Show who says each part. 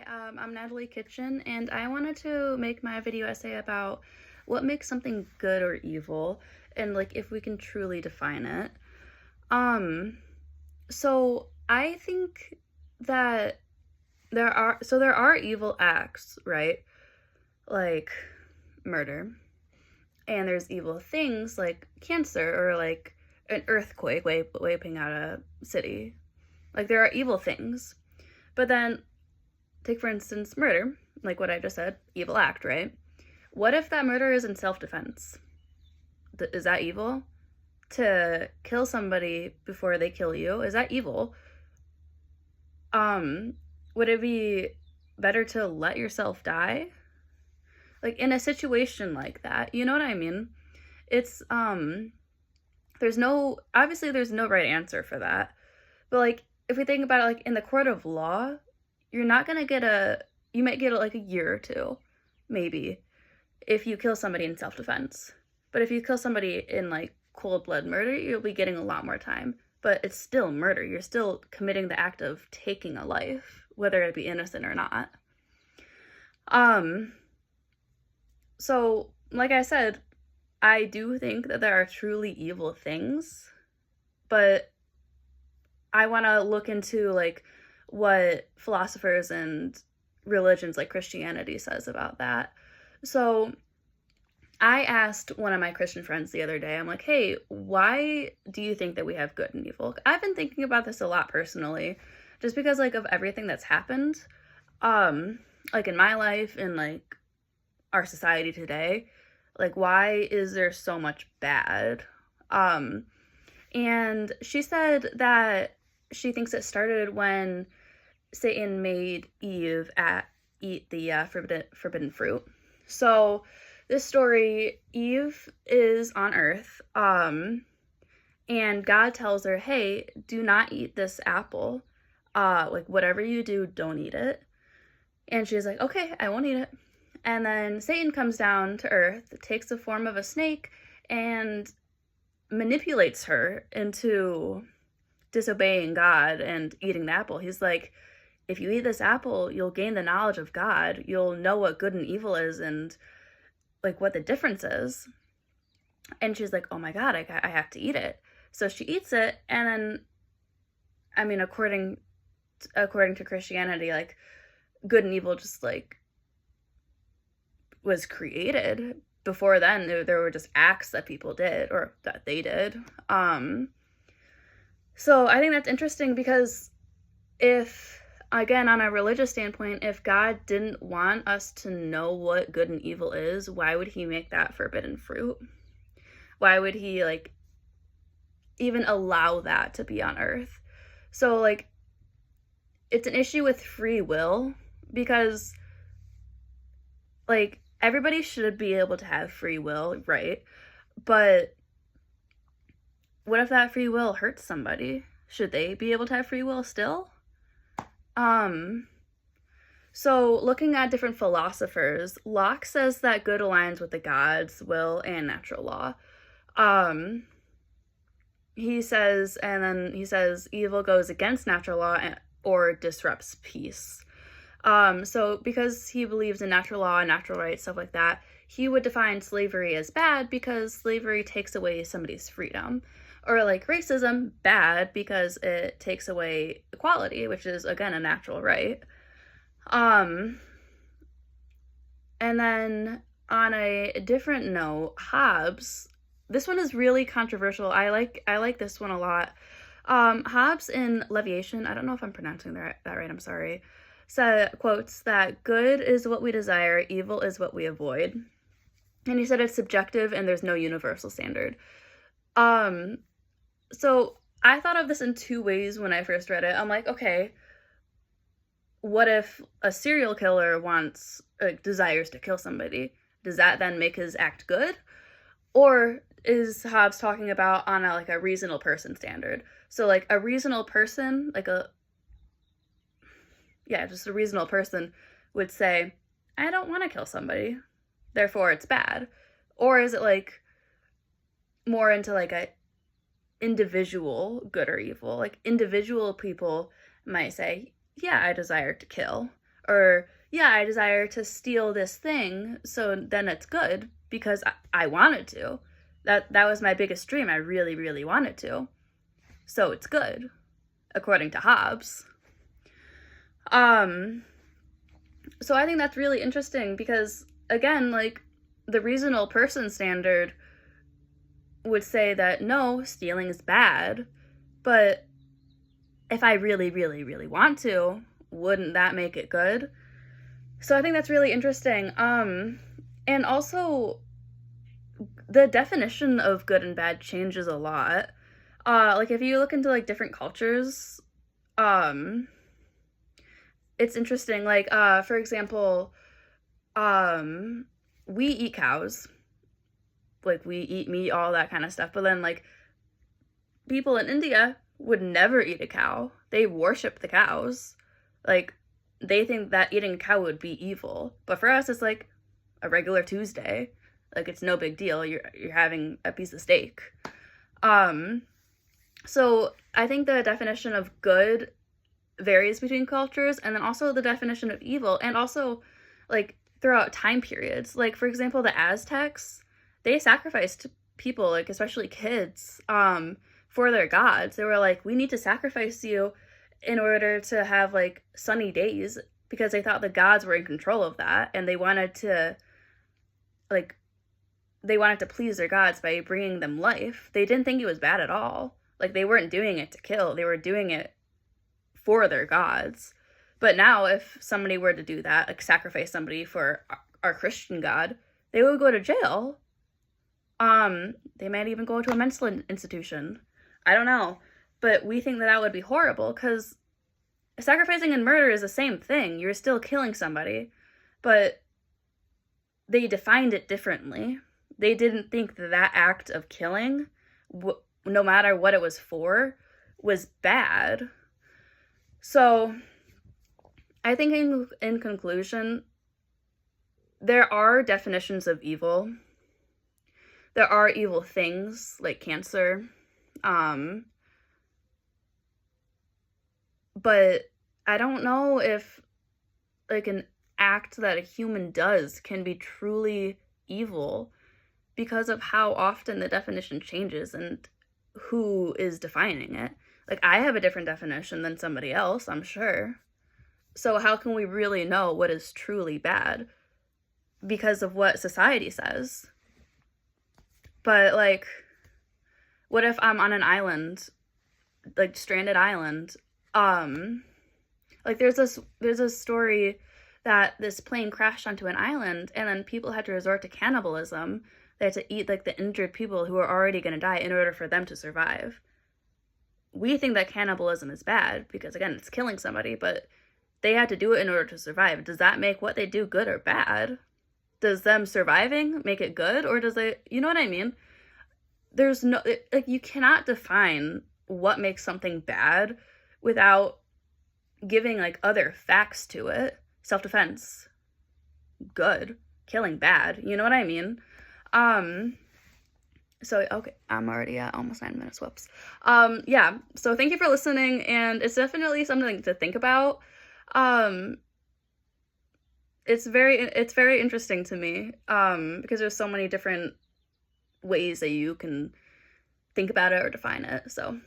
Speaker 1: Hi, I'm Natalie Kitchen, and I wanted to make my video essay about what makes something good or evil, and like if we can truly define it. Um, so I think that there are evil acts, right? Like murder, and there's evil things like cancer or like an earthquake wiping out a city. Like there are evil things, but then take, for instance, murder, like what I just said, evil act, right? What if that murder is in self defense? Is that evil? To kill somebody before they kill you, is that evil? Um, would it be better to let yourself die? Like in a situation like that, you know what I mean? It's there's no right answer for that. But like if we think about it like in the court of law, you're not gonna get you might get like a year or two, maybe, if you kill somebody in self-defense. But if you kill somebody in like cold blood murder, you'll be getting a lot more time. But it's still murder. You're still committing the act of taking a life, whether it be innocent or not. Um, so like I said, I do think that there are truly evil things, but I want to look into like what philosophers and religions like Christianity says about that. So I asked one of my Christian friends the other day, I'm like, hey, why do you think that we have good and evil? I've been thinking about this a lot personally, just because like of everything that's happened, like in my life and like our society today. Like, why is there so much bad? Um, and she said that she thinks it started when Satan made Eve eat the forbidden fruit. So this story, Eve is on Earth, and God tells her, "Hey, do not eat this apple. Like whatever you do, don't eat it." And she's like, "Okay, I won't eat it." And then Satan comes down to Earth, takes the form of a snake, and manipulates her into disobeying God and eating the apple. He's like, if you eat this apple, you'll gain the knowledge of God. You'll know what good and evil is and like what the difference is. And she's like, oh my God, I have to eat it. So she eats it. And then, I mean, according to Christianity, like good and evil just like was created. Before then, there were just acts that people did or that they did. So I think that's interesting because if, again, on a religious standpoint, if God didn't want us to know what good and evil is, why would he make that forbidden fruit? Why would he like even allow that to be on earth? So like it's an issue with free will because like everybody should be able to have free will, right? But what if that free will hurts somebody? Should they be able to have free will still? So looking at different philosophers, Locke says that good aligns with the gods, will, and natural law. He says, and then he says evil goes against natural law or disrupts peace. So because he believes in natural law and natural rights, stuff like that, he would define slavery as bad because slavery takes away somebody's freedom. Or like racism, bad because it takes away equality, which is again a natural right. And then on a different note, Hobbes, this one is really controversial. I like this one a lot. Hobbes in Leviathan, I don't know if I'm pronouncing that right, I'm sorry, quotes that good is what we desire, evil is what we avoid. And he said it's subjective and there's no universal standard. So I thought of this in two ways when I first read it. I'm like, okay, what if a serial killer desires to kill somebody? Does that then make his act good? Or is Hobbes talking about on a reasonable person standard? So like a reasonable person, just a reasonable person would say, I don't want to kill somebody, therefore it's bad. Or is it like more into like a individual good or evil? Like individual people might say, yeah, I desire to kill. Or, yeah, I desire to steal this thing, so then it's good because I wanted to. That was my biggest dream. I really, really wanted to. So it's good, according to Hobbes. So I think that's really interesting because, again, like, the reasonable person standard would say that, no, stealing is bad, but if I really, really, really want to, wouldn't that make it good? So I think that's really interesting. And also, the definition of good and bad changes a lot. Like, if you look into, like, different cultures, it's interesting. Like, for example, we eat cows. Like, we eat meat, all that kind of stuff. But then, like, people in India would never eat a cow. They worship the cows. Like, they think that eating a cow would be evil. But for us, it's like a regular Tuesday. Like, it's no big deal. You're having a piece of steak. So I think the definition of good varies between cultures, and then also the definition of evil, and also, like, throughout time periods. Like, for example, the Aztecs, they sacrificed people, like, especially kids, for their gods. They were like, we need to sacrifice you in order to have, like, sunny days, because they thought the gods were in control of that, and they wanted to please their gods by bringing them life. They didn't think it was bad at all. Like, they weren't doing it to kill. They were doing it for their gods. But now, if somebody were to do that, like, sacrifice somebody for our Christian God, they would go to jail. They might even go to a mental institution. I don't know. But we think that would be horrible, because sacrificing and murder is the same thing. You're still killing somebody. But they defined it differently. They didn't think that act of killing, no matter what it was for, was bad. So I think in conclusion, there are definitions of evil. There are evil things like cancer. But I don't know if, like, an act that a human does can be truly evil, because of how often the definition changes and who is defining it. Like, I have a different definition than somebody else, I'm sure. So how can we really know what is truly bad? Because of what society says. But, like, what if I'm on an island, like, stranded island? Like, there's a story that this plane crashed onto an island, and then people had to resort to cannibalism. They had to eat, like, the injured people who were already going to die in order for them to survive. We think that cannibalism is bad because, again, it's killing somebody, but they had to do it in order to survive. Does that make what they do good or bad? Does them surviving make it good, or does it, you know what I mean? There's no, like, you cannot define what makes something bad without giving, like, other facts to it. Self-defense, good. Killing, bad. You know what I mean? So, okay, I'm already at almost 9 minutes, whoops. Yeah, so thank you for listening, and it's definitely something to think about. It's very interesting to me, because there's so many different ways that you can think about it or define it, so